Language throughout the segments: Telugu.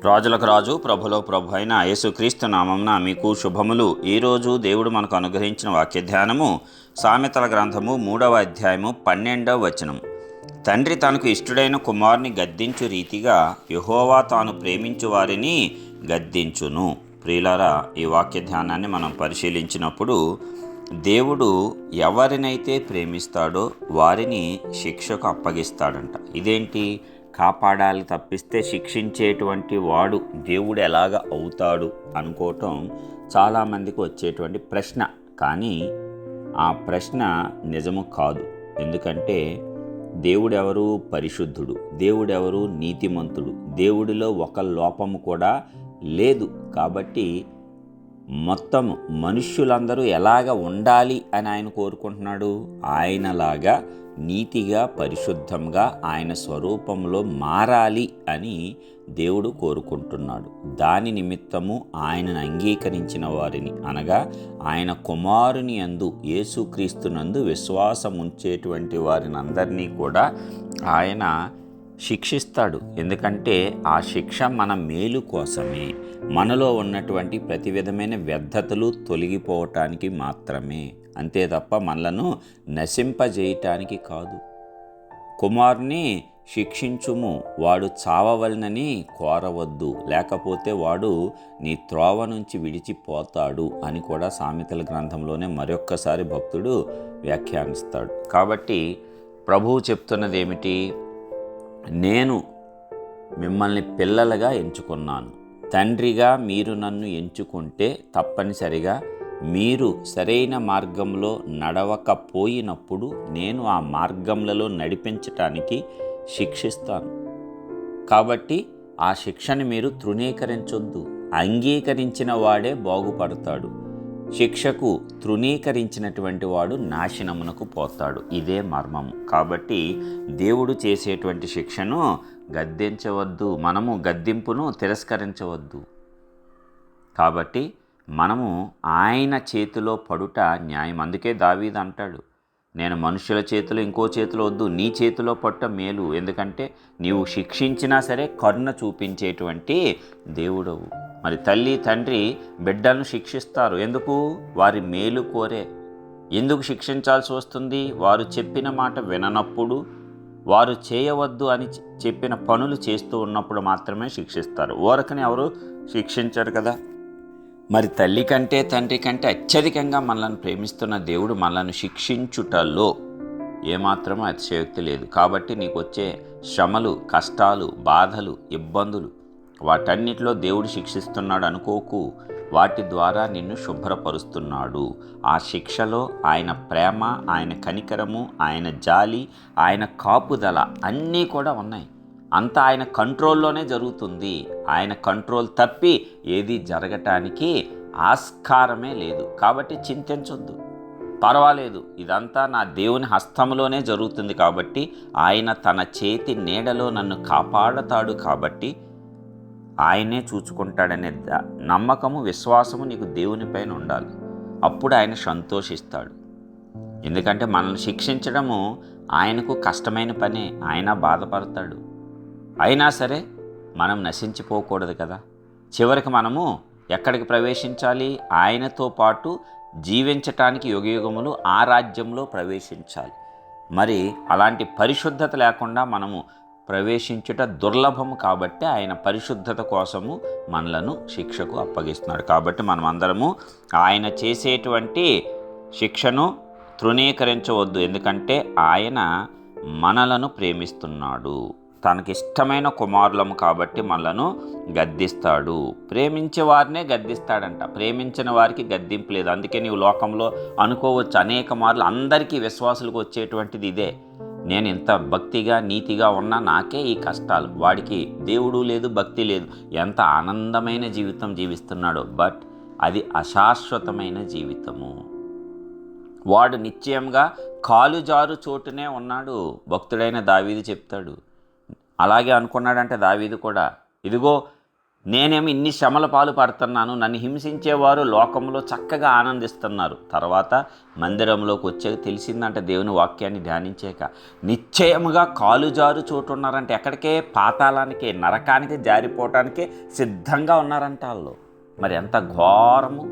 రాజులకు రాజు ప్రభులో ప్రభు అయిన యేసుక్రీస్తు నామమున మీకు శుభములు. ఈరోజు దేవుడు మనకు అనుగ్రహించిన వాక్య ధ్యానము సామెతల గ్రంథము 3వ అధ్యాయము 12వ వచనం. తండ్రి తనకు ఇష్టుడైన కుమారుని గద్దించు రీతిగా యెహోవా తాను ప్రేమించు వారిని గద్దించును. ప్రియులారా, ఈ వాక్య ధ్యానాన్ని మనం పరిశీలించినప్పుడు దేవుడు ఎవరినైతే ప్రేమిస్తాడో వారిని శిక్షకు అప్పగిస్తాడంట. ఇదేంటి? కాపాడాలి తప్పిస్తే శిక్షించేటువంటి వాడు దేవుడు ఎలాగ అవుతాడు అనుకోవటం చాలామందికి వచ్చేటువంటి ప్రశ్న. కానీ ఆ ప్రశ్న నిజము కాదు. ఎందుకంటే దేవుడెవరు? పరిశుద్ధుడు. దేవుడెవరు? నీతిమంతుడు. దేవుడిలో ఒక లోపము కూడా లేదు. కాబట్టి మొత్తం మనుష్యులందరూ ఎలాగ ఉండాలి అని ఆయన కోరుకుంటున్నాడు? ఆయనలాగా నీతిగా, పరిశుద్ధంగా, ఆయన స్వరూపంలో మారాలి అని దేవుడు కోరుకుంటున్నాడు. దాని నిమిత్తము ఆయనను అంగీకరించిన వారిని, అనగా ఆయన కుమారుని యందు, యేసుక్రీస్తునందు విశ్వాసం ఉంచేటువంటి వారిని అందరినీ కూడా ఆయన శిక్షిస్తాడు. ఎందుకంటే ఆ శిక్ష మన మేలు కోసమే, మనలో ఉన్నటువంటి ప్రతి విధమైన వ్యర్థతలు తొలగిపోవటానికి మాత్రమే, అంతే తప్ప మనలను నశింపజేయటానికి కాదు. కుమారుని శిక్షించుము, వాడు చావవలనని కోరవద్దు, లేకపోతే వాడు నీ త్రోవ నుంచి విడిచిపోతాడు అని కూడా సామెతల గ్రంథంలోనే మరొక్కసారి భక్తుడు వ్యాఖ్యానిస్తాడు. కాబట్టి ప్రభువు చెప్తున్నది ఏమిటి? నేను మిమ్మల్ని పిల్లలుగా ఎంచుకున్నాను. తండ్రిగా మీరు నన్ను ఎంచుకుంటే తప్పనిసరిగా మీరు సరైన మార్గంలో నడవకపోయినప్పుడు నేను ఆ మార్గంలో నడిపించటానికి శిక్షిస్తాను. కాబట్టి ఆ శిక్షని మీరు తృణీకరించొద్దు. అంగీకరించిన వాడే బాగుపడతాడు. శిక్షకు తృణీకరించినటువంటి వాడు నాశనమునకు పోతాడు. ఇదే మర్మము. కాబట్టి దేవుడు చేసేటువంటి శిక్షను గద్దించవద్దు, మనము గద్దింపును తిరస్కరించవద్దు. కాబట్టి మనము ఆయన చేతిలో పడుట న్యాయం. అందుకే దావీదు అంటాడు, నేను మనుషుల చేతిలో, ఇంకో చేతిలో వద్దు, నీ చేతిలో పట్ట మేలు. ఎందుకంటే నీవు శిక్షించినా సరే కరుణ చూపించేటువంటి దేవుడవు. మరి తల్లి తండ్రి బిడ్డలను శిక్షిస్తారు. ఎందుకు? వారి మేలు కోరే. ఎందుకు శిక్షించాల్సి వస్తుంది? వారు చెప్పిన మాట విననప్పుడు, వారు చేయవద్దు అని చెప్పిన పనులు చేస్తూ ఉన్నప్పుడు మాత్రమే శిక్షిస్తారు. ఊరకని ఎవరు శిక్షించరు కదా. మరి తల్లి కంటే తండ్రి కంటే అత్యధికంగా మనల్ని ప్రేమిస్తున్న దేవుడు మనల్ని శిక్షించుటలో ఏమాత్రం అతిశయోక్తి లేదు. కాబట్టి నీకు వచ్చే శ్రమలు, కష్టాలు, బాధలు, ఇబ్బందులు, వాటన్నిటిలో దేవుడు శిక్షిస్తున్నాడు అనుకోకు. వాటి ద్వారా నిన్ను శుభ్రపరుస్తున్నాడు. ఆ శిక్షలో ఆయన ప్రేమ, ఆయన కనికరము, ఆయన జాలి, ఆయన కాపుదల అన్నీ కూడా ఉన్నాయి. అంతా ఆయన కంట్రోల్లోనే జరుగుతుంది. ఆయన కంట్రోల్ తప్పి ఏది జరగటానికి ఆస్కారమే లేదు. కాబట్టి చింతించొద్దు, పర్వాలేదు, ఇదంతా నా దేవుని హస్తంలోనే జరుగుతుంది. కాబట్టి ఆయన తన చేతి నీడలో నన్ను కాపాడతాడు. కాబట్టి ఆయనే చూచుకుంటాడనే నమ్మకము, విశ్వాసము నీకు దేవునిపైన ఉండాలి. అప్పుడు ఆయన సంతోషిస్తాడు. ఎందుకంటే మనల్ని శిక్షించడము ఆయనకు కష్టమైన పనే. ఆయన బాధపడతాడు. అయినా సరే మనం నశించిపోకూడదు కదా. చివరికి మనము ఎక్కడికి ప్రవేశించాలి? ఆయనతో పాటు జీవించటానికి యుగయుగములు ఆ రాజ్యంలో ప్రవేశించాలి. మరి అలాంటి పరిశుద్ధత లేకుండా మనము ప్రవేశించుట దుర్లభము. కాబట్టి ఆయన పరిశుద్ధత కోసము మనలను శిక్షకు అప్పగిస్తున్నాడు. కాబట్టి మనం అందరము ఆయన చేసేటువంటి శిక్షను తృణీకరించవద్దు. ఎందుకంటే ఆయన మనలను ప్రేమిస్తున్నాడు. తనకిష్టమైన కుమారులము కాబట్టి మనలను గద్దిస్తాడు. ప్రేమించే వారినే గద్దిస్తాడంట. ప్రేమించిన వారికి గద్దింపు లేదు. అందుకే నీవు లోకంలో అనుకోవచ్చు అనేక మార్లు అందరికీ విశ్వాసులకు వచ్చేటువంటిది ఇదే. నేను ఇంత భక్తిగా నీతిగా ఉన్నా నాకే ఈ కష్టాలు. వాడికి దేవుడు లేదు, భక్తి లేదు, ఎంత ఆనందమైన జీవితం జీవిస్తున్నాడో. బట్ అది అశాశ్వతమైన జీవితము. వాడు నిశ్చయంగా కాలుజారు చోటునే ఉన్నాడు. భక్తుడైన దావీదు చెప్తాడు. అలాగే అనుకున్నాడంటే దావీదు కూడా, ఇదిగో నేనేమి ఇన్ని శ్రమల పాలు పడుతున్నాను, నన్ను హింసించేవారు లోకంలో చక్కగా ఆనందిస్తున్నారు. తర్వాత మందిరంలోకి వచ్చాక తెలిసిందంటే దేవుని వాక్యాన్ని ధ్యానించాక నిశ్చయముగా కాలుజారు చోటు ఉన్నారంటే ఎక్కడికే? పాతాళానికే, నరకానికి జారిపోవటానికే సిద్ధంగా ఉన్నారంట వాళ్ళు. మరి ఎంత ఘోరము!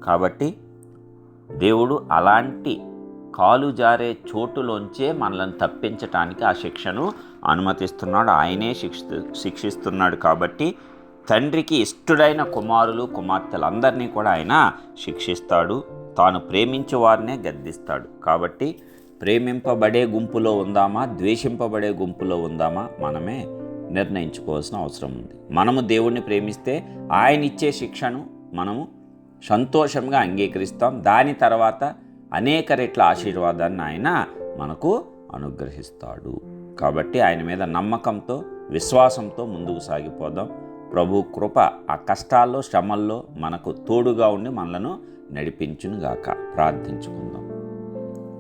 కాబట్టి దేవుడు అలాంటి కాలు జారే చోటులోంచే మనల్ని తప్పించటానికి ఆ శిక్షను అనుమతిస్తున్నాడు. ఆయనే శిక్షిస్తున్నాడు. కాబట్టి తండ్రికి ఇష్టుడైన కుమారులు కుమార్తెలందరినీ కూడా ఆయన శిక్షిస్తాడు. తాను ప్రేమించే వారినే గద్దిస్తాడు. కాబట్టి ప్రేమింపబడే గుంపులో ఉందామా, ద్వేషింపబడే గుంపులో ఉందామా మనమే నిర్ణయించుకోవాల్సిన అవసరం ఉంది. మనము దేవుణ్ణి ప్రేమిస్తే ఆయన ఇచ్చే శిక్షను మనము సంతోషంగా అంగీకరిస్తాం. దాని తర్వాత అనేక రెట్ల ఆశీర్వాదాన్ని ఆయన మనకు అనుగ్రహిస్తాడు. కాబట్టి ఆయన మీద నమ్మకంతో, విశ్వాసంతో ముందుకు సాగిపోదాం. ప్రభు కృప ఆ కష్టాల్లో, శ్రమల్లో మనకు తోడుగా ఉండి మనలను నడిపించునుగాక. ప్రార్థించుకుందాం.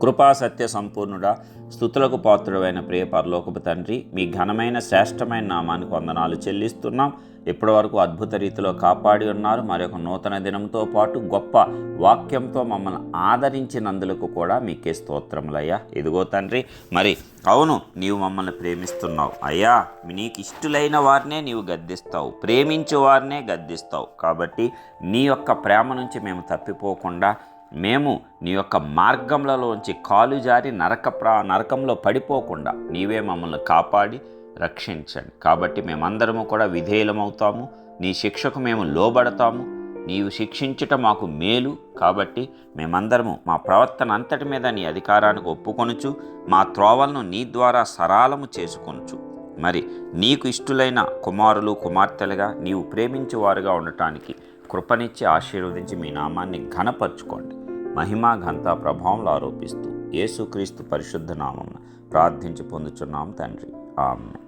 కృపా సత్య సంపూర్ణుడా, స్తుతులకు పాత్రుడైన ప్రియ పరలోకపు తండ్రి, మీ ఘనమైన శ్రేష్టమైన నామానికి వందనాలు చెల్లిస్తున్నాం. ఇప్పటి వరకు అద్భుత రీతిలో కాపాడి ఉన్నారు. మరొక నూతన దినంతో పాటు గొప్ప వాక్యంతో మమ్మల్ని ఆదరించినందులకు కూడా మీకే స్తోత్రములయ్యా. ఇదిగో తండ్రి, మరి అవును, నీవు మమ్మల్ని ప్రేమిస్తున్నావు అయ్యా. నీకు ఇష్టలైన వారినే నీవు గద్దిస్తావు, ప్రేమించే వారినే గద్దిస్తావు. కాబట్టి నీ యొక్క ప్రేమ నుంచి మేము తప్పిపోకుండా, మేము నీ యొక్క మార్గంలోంచి కాలు జారి నరకంలో పడిపోకుండా నీవే మమ్మల్ని కాపాడి రక్షించండి. కాబట్టి మేమందరము కూడా విధేయులమవుతాము. నీ శిక్షకు మేము లోబడతాము. నీవు శిక్షించుట మాకు మేలు. కాబట్టి మేమందరము మా ప్రవర్తన అంతటి మీద నీ అధికారానికి ఒప్పుకొనుచు, మా త్రోవలను నీ ద్వారా సరళము చేసుకొనుచు, మరి నీకు ఇష్టలైన కుమారులు కుమార్తెలుగా నీవు ప్రేమించేవారుగా ఉండటానికి కృపనిచ్చి ఆశీర్వదించి మీ నామాన్ని ఘనపరచుకోండి. మహిమ ఘనత ప్రభావంలో ఆరోపిస్తూ యేసుక్రీస్తు పరిశుద్ధ నామమున ప్రార్థించి పొందుచున్నాం తండ్రి. ఆమేన్.